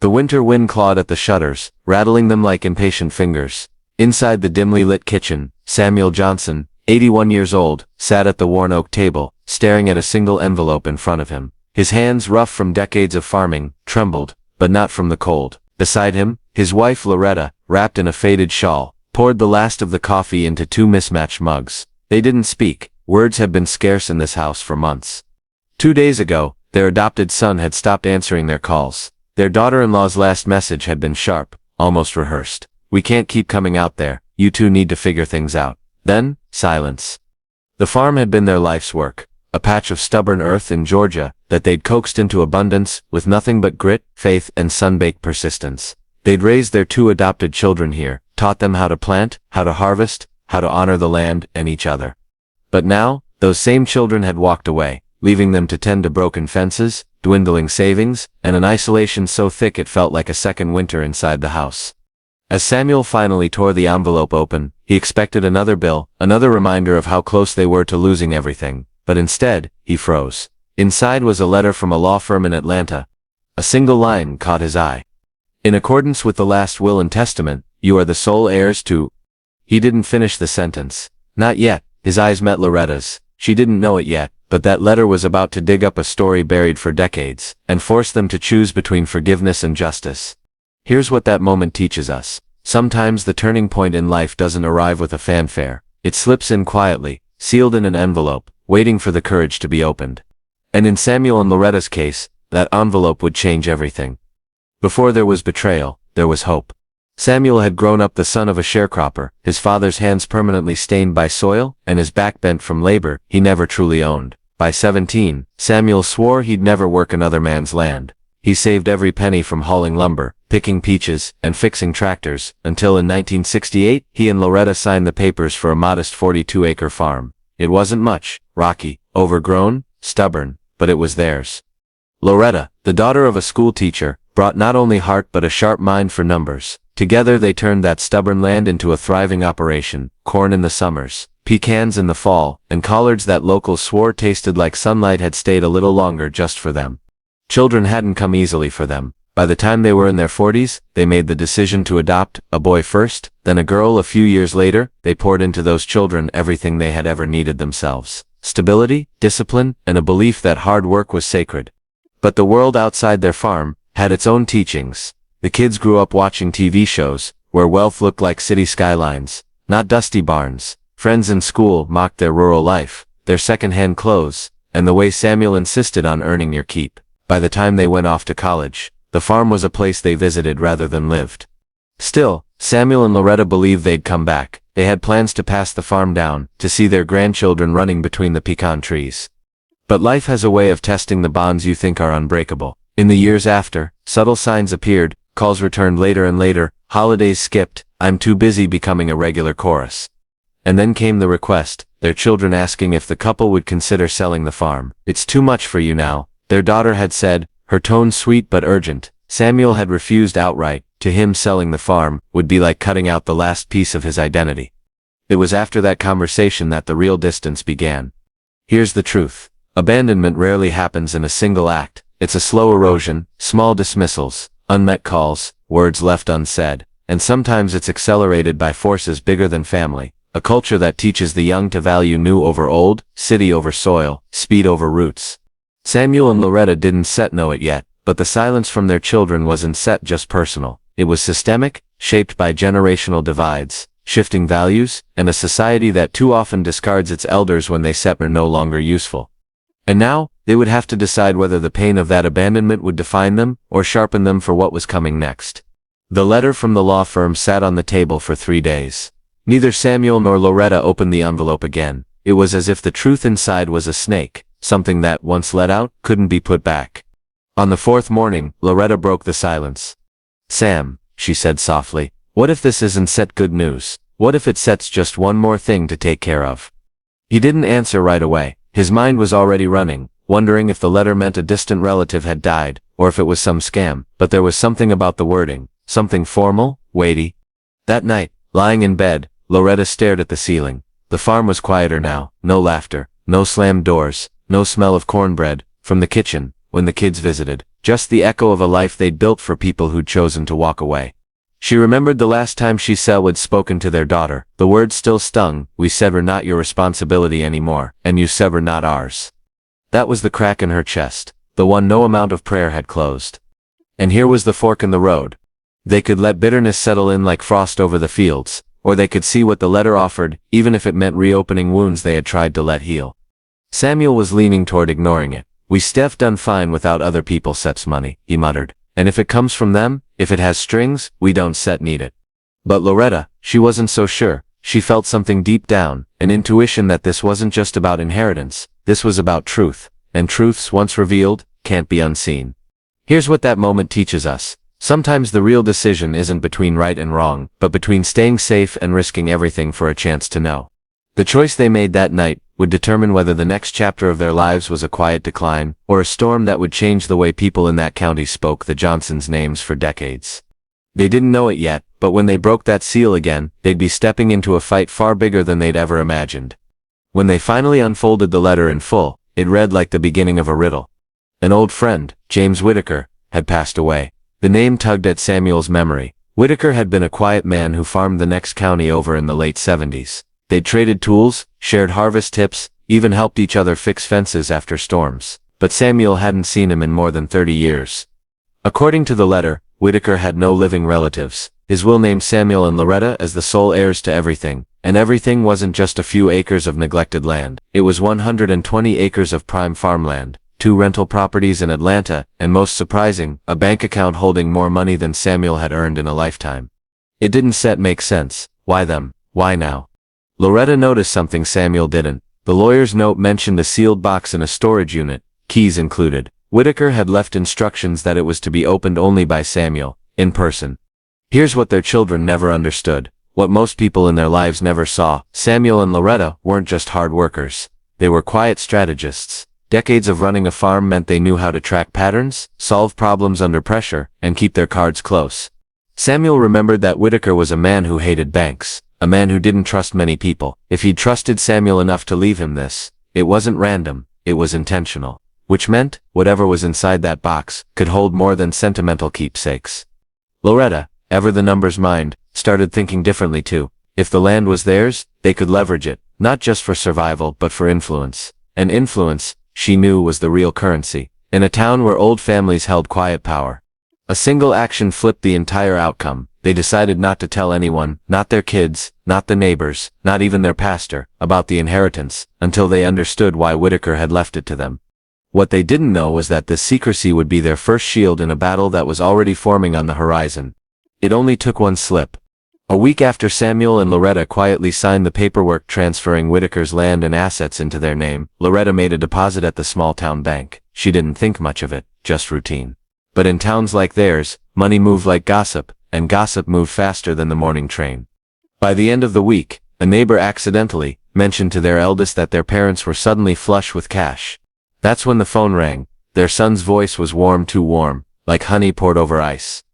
The winter wind clawed at the shutters, rattling them like impatient fingers. Inside the dimly lit kitchen, Samuel Johnson, 81 years old, sat at the worn oak table, staring at a single envelope in front of him. His hands, rough from decades of farming, trembled, but not from the cold. Beside him, his wife Loretta, wrapped in a faded shawl, poured the last of the coffee into two mismatched mugs. They didn't speak. Words had been scarce in this house for months. 2 days ago, their adopted son had stopped answering their calls. Their daughter-in-law's last message had been sharp, almost rehearsed. "We can't keep coming out there, you two need to figure things out." Then, silence. The farm had been their life's work, a patch of stubborn earth in Georgia that they'd coaxed into abundance with nothing but grit, faith, and sun-baked persistence. They'd raised their two adopted children here, taught them how to plant, how to harvest, how to honor the land and each other. But now, those same children had walked away, leaving them to tend to broken fences, dwindling savings, and an isolation so thick it felt like a second winter inside the house. As Samuel finally tore the envelope open, he expected another bill, another reminder of how close they were to losing everything, but instead, he froze. Inside was a letter from a law firm in Atlanta. A single line caught his eye. "In accordance with the last will and testament, you are the sole heirs to..." He didn't finish the sentence. Not yet. His eyes met Loretta's. She didn't know it yet, but that letter was about to dig up a story buried for decades, and force them to choose between forgiveness and justice. Here's what that moment teaches us. Sometimes the turning point in life doesn't arrive with a fanfare. It slips in quietly, sealed in an envelope, waiting for the courage to be opened. And in Samuel and Loretta's case, that envelope would change everything. Before there was betrayal, there was hope. Samuel had grown up the son of a sharecropper, his father's hands permanently stained by soil, and his back bent from labor he never truly owned. By 17, Samuel swore he'd never work another man's land. He saved every penny from hauling lumber, picking peaches, and fixing tractors, until in 1968, he and Loretta signed the papers for a modest 42-acre farm. It wasn't much, rocky, overgrown, stubborn, but it was theirs. Loretta, the daughter of a school teacher, brought not only heart but a sharp mind for numbers. Together they turned that stubborn land into a thriving operation, corn in the summers, pecans in the fall, and collards that locals swore tasted like sunlight had stayed a little longer just for them. Children hadn't come easily for them. By the time they were in their 40s, they made the decision to adopt, a boy first, then a girl a few years later. They poured into those children everything they had ever needed themselves. Stability, discipline, and a belief that hard work was sacred. But the world outside their farm had its own teachings. The kids grew up watching TV shows, where wealth looked like city skylines, not dusty barns. Friends in school mocked their rural life, their second-hand clothes, and the way Samuel insisted on earning your keep. By the time they went off to college, the farm was a place they visited rather than lived. Still, Samuel and Loretta believed they'd come back. They had plans to pass the farm down, to see their grandchildren running between the pecan trees. But life has a way of testing the bonds you think are unbreakable. In the years after, subtle signs appeared. Calls returned later and later, holidays skipped, "I'm too busy" becoming a regular chorus. And then came the request, their children asking if the couple would consider selling the farm. "It's too much for you now," their daughter had said, her tone sweet but urgent. Samuel had refused outright. To him, selling the farm would be like cutting out the last piece of his identity. It was after that conversation that the real distance began. Here's the truth. Abandonment rarely happens in a single act. It's a slow erosion, small dismissals, unmet calls, words left unsaid, and sometimes it's accelerated by forces bigger than family, a culture that teaches the young to value new over old, city over soil, speed over roots. Samuel and Loretta didn't know it yet, but the silence from their children wasn't just personal. It was systemic, shaped by generational divides, shifting values, and a society that too often discards its elders when they are no longer useful. And now, they would have to decide whether the pain of that abandonment would define them, or sharpen them for what was coming next. The letter from the law firm sat on the table for 3 days. Neither Samuel nor Loretta opened the envelope again. It was as if the truth inside was a snake, something that, once let out, couldn't be put back. On the 4th morning, Loretta broke the silence. "Sam," she said softly, "what if this isn't good news? What if it sets just one more thing to take care of?" He didn't answer right away. His mind was already running, wondering if the letter meant a distant relative had died, or if it was some scam. But there was something about the wording, something formal, weighty. That night, lying in bed, Loretta stared at the ceiling. The farm was quieter now, no laughter, no slammed doors, no smell of cornbread from the kitchen when the kids visited, just the echo of a life they'd built for people who'd chosen to walk away. She remembered the last time Selwood spoken to their daughter. The words still stung. "We said we're not your responsibility anymore, and you said we're not ours." That was the crack in her chest, the one no amount of prayer had closed. And here was the fork in the road. They could let bitterness settle in like frost over the fields, or they could see what the letter offered, even if it meant reopening wounds they had tried to let heal. Samuel was leaning toward ignoring it. "We Steph done fine without other people set's money," he muttered. "And if it comes from them, if it has strings, we don't set need it." But Loretta, she wasn't so sure. She felt something deep down, an intuition that this wasn't just about inheritance, this was about truth, and truths once revealed, can't be unseen. Here's what that moment teaches us. Sometimes the real decision isn't between right and wrong, but between staying safe and risking everything for a chance to know. The choice they made that night would determine whether the next chapter of their lives was a quiet decline, or a storm that would change the way people in that county spoke the Johnsons' names for decades. They didn't know it yet, but when they broke that seal again, they'd be stepping into a fight far bigger than they'd ever imagined. When they finally unfolded the letter in full, it read like the beginning of a riddle. An old friend, James Whitaker, had passed away. The name tugged at Samuel's memory. Whitaker had been a quiet man who farmed the next county over in the late 70s. They'd traded tools, shared harvest tips, even helped each other fix fences after storms. But Samuel hadn't seen him in more than 30 years. According to the letter, Whitaker had no living relatives. His will named Samuel and Loretta as the sole heirs to everything, and everything wasn't just a few acres of neglected land. It was 120 acres of prime farmland, 2 rental properties in Atlanta, and most surprising, a bank account holding more money than Samuel had earned in a lifetime. It didn't make sense. Why them? Why now? Loretta noticed something Samuel didn't. The lawyer's note mentioned a sealed box in a storage unit, keys included. Whitaker had left instructions that it was to be opened only by Samuel, in person. Here's what their children never understood, what most people in their lives never saw. Samuel and Loretta weren't just hard workers. They were quiet strategists. Decades of running a farm meant they knew how to track patterns, solve problems under pressure, and keep their cards close. Samuel remembered that Whitaker was a man who hated banks, a man who didn't trust many people. If he'd trusted Samuel enough to leave him this, it wasn't random, it was intentional. Which meant, whatever was inside that box, could hold more than sentimental keepsakes. Loretta, ever the numbers mind, started thinking differently too. If the land was theirs, they could leverage it, not just for survival but for influence. And influence, she knew, was the real currency. In a town where old families held quiet power. A single action flipped the entire outcome. They decided not to tell anyone, not their kids, not the neighbors, not even their pastor, about the inheritance, until they understood why Whitaker had left it to them. What they didn't know was that this secrecy would be their first shield in a battle that was already forming on the horizon. It only took one slip. A week after Samuel and Loretta quietly signed the paperwork transferring Whitaker's land and assets into their name, Loretta made a deposit at the small-town bank. She didn't think much of it, just routine. But in towns like theirs, money moved like gossip, and gossip moved faster than the morning train. By the end of the week, a neighbor accidentally mentioned to their eldest that their parents were suddenly flush with cash. That's when the phone rang. Their son's voice was warm, too warm, like honey poured over ice.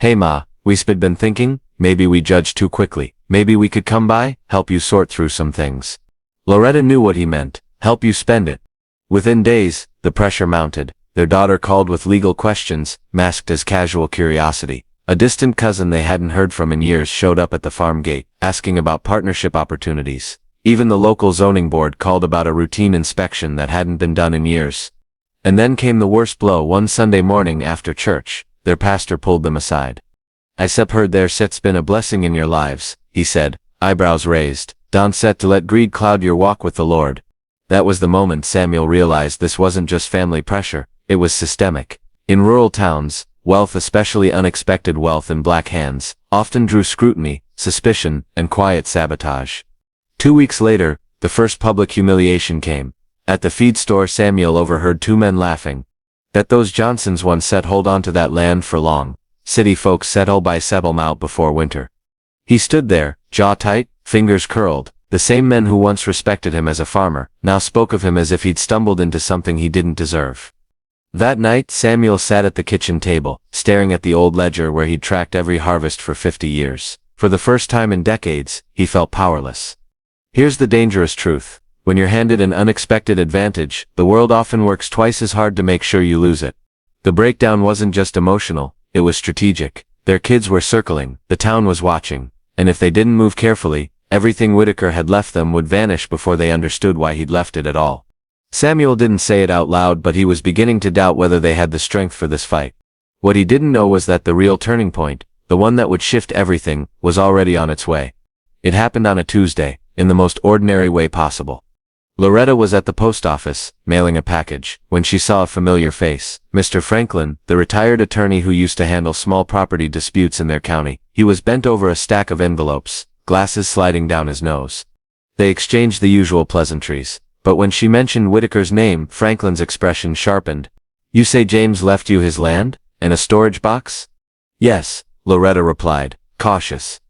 "Hey ma, we've been thinking, maybe we judged too quickly. Maybe we could come by, help you sort through some things." Loretta knew what he meant, help you spend it. Within days, the pressure mounted. Their daughter called with legal questions, masked as casual curiosity. A distant cousin they hadn't heard from in years showed up at the farm gate, asking about partnership opportunities. Even the local zoning board called about a routine inspection that hadn't been done in years. And then came the worst blow. One Sunday morning after church, their pastor pulled them aside. "I've heard there's been a blessing in your lives," he said, eyebrows raised. "Don't set to let greed cloud your walk with the Lord." That was the moment Samuel realized this wasn't just family pressure, it was systemic. In rural towns, wealth, especially unexpected wealth in black hands, often drew scrutiny, suspicion, and quiet sabotage. 2 weeks later, the first public humiliation came. At the feed store, Samuel overheard 2 men laughing. That those Johnsons once said hold on to that land for long. City folks settle by settle out before winter. He stood there, jaw tight, fingers curled. The same men who once respected him as a farmer, now spoke of him as if he'd stumbled into something he didn't deserve. That night, Samuel sat at the kitchen table, staring at the old ledger where he'd tracked every harvest for 50 years. For the first time in decades, he felt powerless. Here's the dangerous truth. When you're handed an unexpected advantage, the world often works twice as hard to make sure you lose it. The breakdown wasn't just emotional, it was strategic. Their kids were circling, the town was watching, and if they didn't move carefully, everything Whitaker had left them would vanish before they understood why he'd left it at all. Samuel didn't say it out loud, but he was beginning to doubt whether they had the strength for this fight. What he didn't know was that the real turning point, the one that would shift everything, was already on its way. It happened on a Tuesday, in the most ordinary way possible. Loretta was at the post office, mailing a package, when she saw a familiar face. Mr. Franklin, the retired attorney who used to handle small property disputes in their county. He was bent over a stack of envelopes, glasses sliding down his nose. They exchanged the usual pleasantries, but when she mentioned Whitaker's name, Franklin's expression sharpened. "You say James left you his land? And a storage box?" "Yes," Loretta replied, cautious.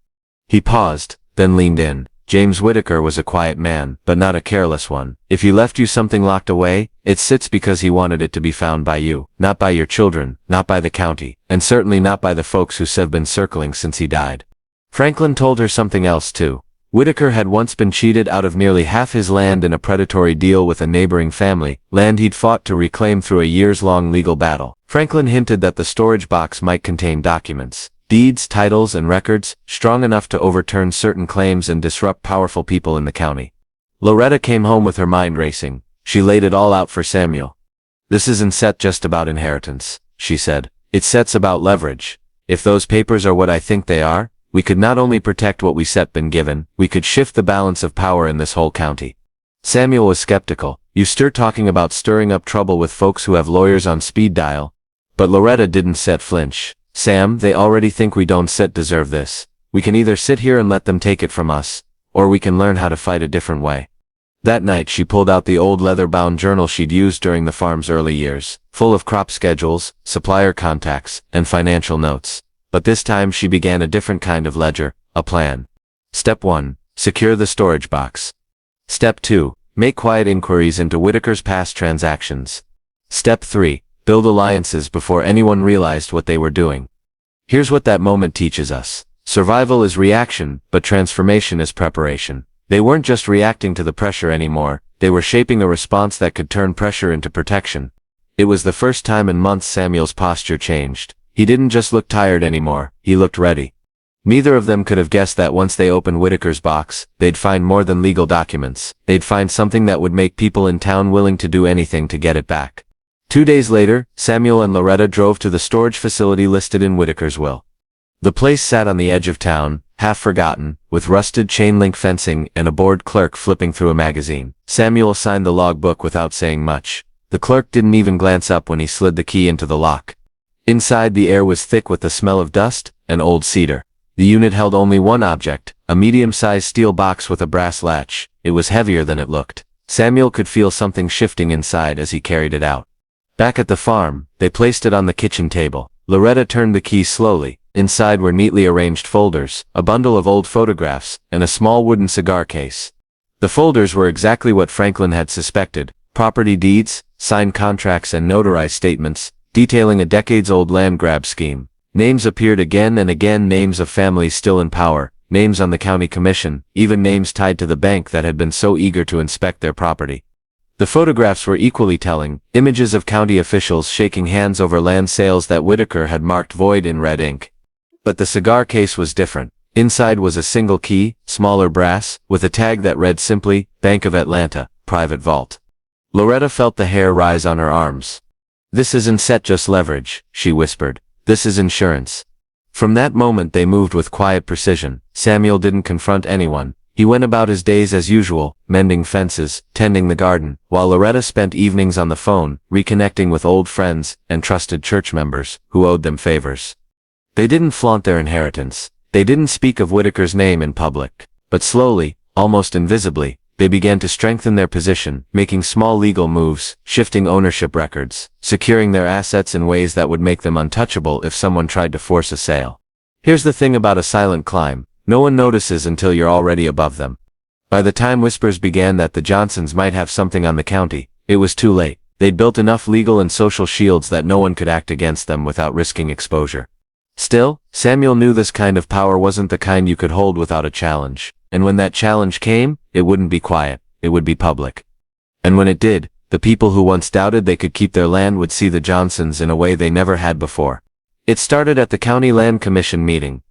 He paused, then leaned in. "James Whitaker was a quiet man, but not a careless one. If he left you something locked away, it sits because he wanted it to be found by you, not by your children, not by the county, and certainly not by the folks who've been circling since he died." Franklin told her something else too. Whitaker had once been cheated out of nearly half his land in a predatory deal with a neighboring family, land he'd fought to reclaim through a years-long legal battle. Franklin hinted that the storage box might contain documents, deeds, titles, and records, strong enough to overturn certain claims and disrupt powerful people in the county. Loretta came home with her mind racing. She laid it all out for Samuel. "This isn't set just about inheritance," she said. "It's sets about leverage. If those papers are what I think they are, we could not only protect what we been given, we could shift the balance of power in this whole county." Samuel was skeptical. "You stir talking about stirring up trouble with folks who have lawyers on speed dial." But Loretta didn't flinch. "Sam, they already think we don't deserve this. We can either sit here and let them take it from us, or we can learn how to fight a different way." That night she pulled out the old leather-bound journal she'd used during the farm's early years, full of crop schedules, supplier contacts, and financial notes. But this time she began a different kind of ledger, a plan. Step 1. Secure the storage box. Step 2. Make quiet inquiries into Whitaker's past transactions. Step 3. Build alliances before anyone realized what they were doing. Here's what that moment teaches us. Survival is reaction, but transformation is preparation. They weren't just reacting to the pressure anymore, they were shaping a response that could turn pressure into protection. It was the first time in months Samuel's posture changed. He didn't just look tired anymore, he looked ready. Neither of them could have guessed that once they opened Whitaker's box, they'd find more than legal documents. They'd find something that would make people in town willing to do anything to get it back. 2 days later, Samuel and Loretta drove to the storage facility listed in Whitaker's will. The place sat on the edge of town, half forgotten, with rusted chain-link fencing and a bored clerk flipping through a magazine. Samuel signed the logbook without saying much. The clerk didn't even glance up when he slid the key into the lock. Inside, the air was thick with the smell of dust and old cedar. The unit held only one object, a medium-sized steel box with a brass latch. It was heavier than it looked. Samuel could feel something shifting inside as he carried it out. Back at the farm, they placed it on the kitchen table. Loretta turned the key slowly. Inside were neatly arranged folders, a bundle of old photographs, and a small wooden cigar case. The folders were exactly what Franklin had suspected: property deeds, signed contracts, and notarized statements, detailing a decades-old land grab scheme. Names appeared again and again, names of families still in power, names on the county commission, even names tied to the bank that had been so eager to inspect their property. The photographs were equally telling, images of county officials shaking hands over land sales that Whitaker had marked void in red ink. But the cigar case was different. Inside was a single key, smaller brass, with a tag that read simply, Bank of Atlanta, Private Vault. Loretta felt the hair rise on her arms. "This isn't just leverage," she whispered. "This is insurance." From that moment they moved with quiet precision. Samuel didn't confront anyone. He went about his days as usual, mending fences, tending the garden, while Loretta spent evenings on the phone, reconnecting with old friends and trusted church members who owed them favors. They didn't flaunt their inheritance. They didn't speak of Whitaker's name in public. But slowly, almost invisibly, they began to strengthen their position, making small legal moves, shifting ownership records, securing their assets in ways that would make them untouchable if someone tried to force a sale. Here's the thing about a silent climb. No one notices until you're already above them. By the time whispers began that the Johnsons might have something on the county, it was too late. They'd built enough legal and social shields that no one could act against them without risking exposure. Still, Samuel knew this kind of power wasn't the kind you could hold without a challenge. And when that challenge came, it wouldn't be quiet, it would be public. And when it did, The people who once doubted they could keep their land would see the Johnsons in a way they never had before. It started at the County Land Commission meeting.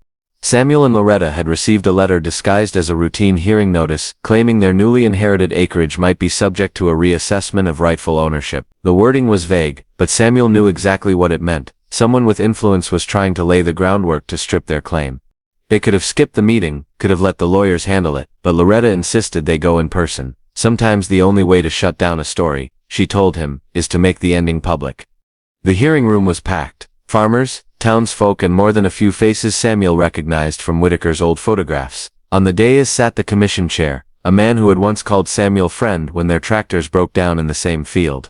Samuel and Loretta had received a letter disguised as a routine hearing notice, claiming their newly inherited acreage might be subject to a reassessment of rightful ownership. The wording was vague, but Samuel knew exactly what it meant. Someone with influence was trying to lay the groundwork to strip their claim. They could have skipped the meeting, could have let the lawyers handle it, but Loretta insisted they go in person. Sometimes the only way to shut down a story, she told him, is to make the ending public. The hearing room was packed. Farmers, townsfolk, and more than a few faces Samuel recognized from Whitaker's old photographs. On the dais sat the commission chair, a man who had once called Samuel friend when their tractors broke down in the same field.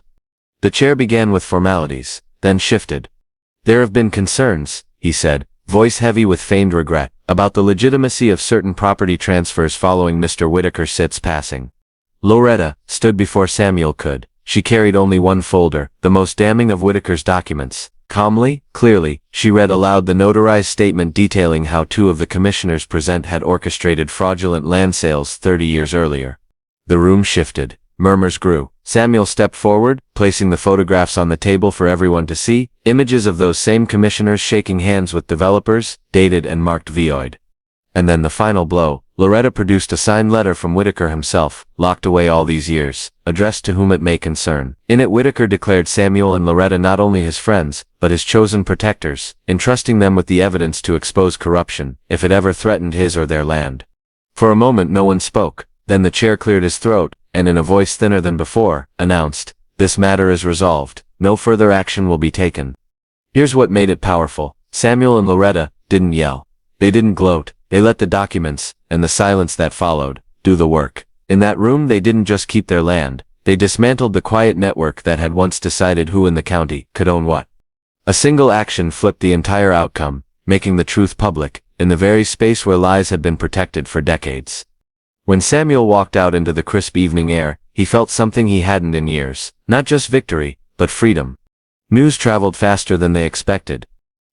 The chair began with formalities, then shifted. "There have been concerns," he said, voice heavy with feigned regret, about the legitimacy of certain property transfers following Mr. Whitaker Sitt's passing. Loretta stood before Samuel could. She carried only one folder, the most damning of Whitaker's documents. Calmly, clearly, she read aloud the notarized statement detailing how two of the commissioners present had orchestrated fraudulent land sales 30 years earlier. The room shifted. Murmurs grew. Samuel stepped forward, placing the photographs on the table for everyone to see, images of those same commissioners shaking hands with developers, dated and marked void. And then the final blow. Loretta produced a signed letter from Whitaker himself, locked away all these years, addressed to whom it may concern. In it Whitaker declared Samuel and Loretta not only his friends, but his chosen protectors, entrusting them with the evidence to expose corruption, if it ever threatened his or their land. For a moment no one spoke, then the chair cleared his throat, and in a voice thinner than before, announced, "This matter is resolved. No further action will be taken." Here's what made it powerful. Samuel and Loretta didn't yell. They didn't gloat. They let the documents, and the silence that followed, do the work. In that room they didn't just keep their land, they dismantled the quiet network that had once decided who in the county could own what. A single action flipped the entire outcome, making the truth public, in the very space where lies had been protected for decades. When Samuel walked out into the crisp evening air, he felt something he hadn't in years. Not just victory, but freedom. News traveled faster than they expected.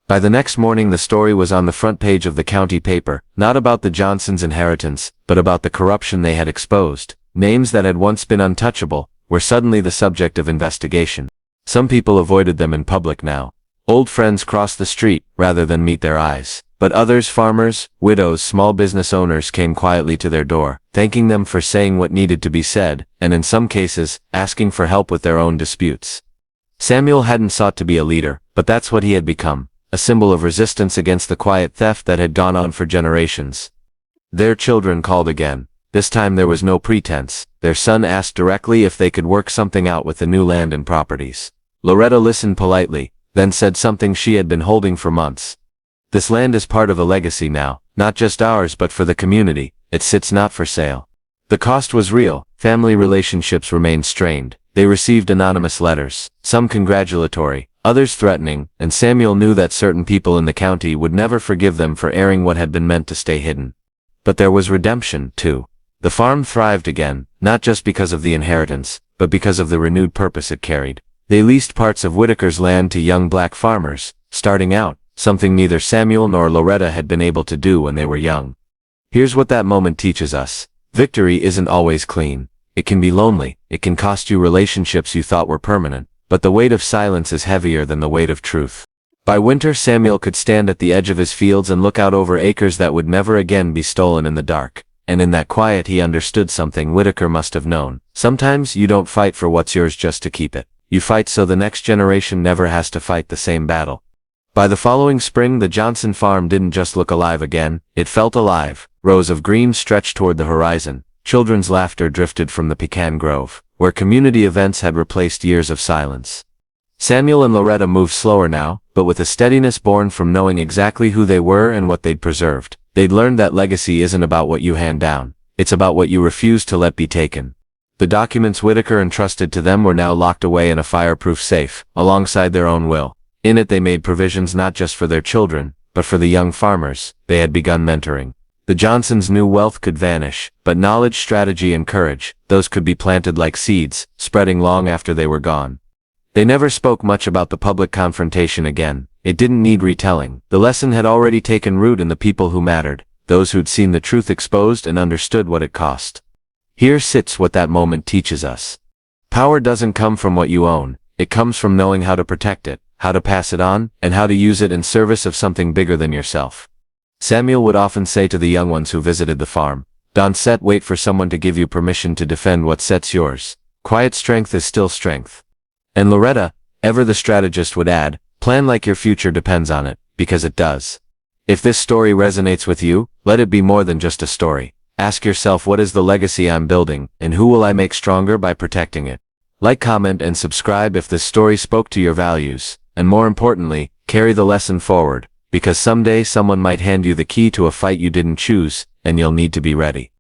By the next morning the story was on the front page of the county paper, not about the Johnsons' inheritance, but about the corruption they had exposed. Names that had once been untouchable were suddenly the subject of investigation. Some people avoided them in public now. Old friends crossed the street rather than meet their eyes. But others, farmers, widows, small business owners, came quietly to their door, thanking them for saying what needed to be said, and in some cases, asking for help with their own disputes. Samuel hadn't sought to be a leader, but that's what he had become. A symbol of resistance against the quiet theft that had gone on for generations. Their children called again. This time there was no pretense. Their son asked directly if they could work something out with the new land and properties. Loretta listened politely, then said something she had been holding for months. "This land is part of a legacy now, not just ours but for the community. It sits not for sale." The cost was real. Family relationships remained strained. They received anonymous letters, some congratulatory, others threatening, and Samuel knew that certain people in the county would never forgive them for airing what had been meant to stay hidden. But there was redemption, too. The farm thrived again, not just because of the inheritance, but because of the renewed purpose it carried. They leased parts of Whitaker's land to young black farmers, starting out, something neither Samuel nor Loretta had been able to do when they were young. Here's what that moment teaches us. Victory isn't always clean. It can be lonely. It can cost you relationships you thought were permanent. But the weight of silence is heavier than the weight of truth. By winter Samuel could stand at the edge of his fields and look out over acres that would never again be stolen in the dark. And in that quiet he understood something Whitaker must have known. Sometimes you don't fight for what's yours just to keep it. You fight so the next generation never has to fight the same battle. By the following spring the Johnson farm didn't just look alive again, it felt alive. Rows of green stretched toward the horizon. Children's laughter drifted from the pecan grove, where community events had replaced years of silence. Samuel and Loretta moved slower now, but with a steadiness born from knowing exactly who they were and what they'd preserved. They'd learned that legacy isn't about what you hand down. It's about what you refuse to let be taken. The documents Whitaker entrusted to them were now locked away in a fireproof safe, alongside their own will. In it they made provisions not just for their children, but for the young farmers they had begun mentoring. The Johnsons knew wealth could vanish, but knowledge, strategy, and courage, those could be planted like seeds, spreading long after they were gone. They never spoke much about the public confrontation again. It didn't need retelling. The lesson had already taken root in the people who mattered, those who'd seen the truth exposed and understood what it cost. Here sits what that moment teaches us. Power doesn't come from what you own, it comes from knowing how to protect it, how to pass it on, and how to use it in service of something bigger than yourself. Samuel would often say to the young ones who visited the farm, "Don't wait for someone to give you permission to defend what sets yours. Quiet strength is still strength." And Loretta, ever the strategist, would add, "Plan like your future depends on it, because it does." If this story resonates with you, let it be more than just a story. Ask yourself, what is the legacy I'm building, and who will I make stronger by protecting it? Like, comment, and subscribe if this story spoke to your values, and more importantly, carry the lesson forward, because someday someone might hand you the key to a fight you didn't choose, and you'll need to be ready.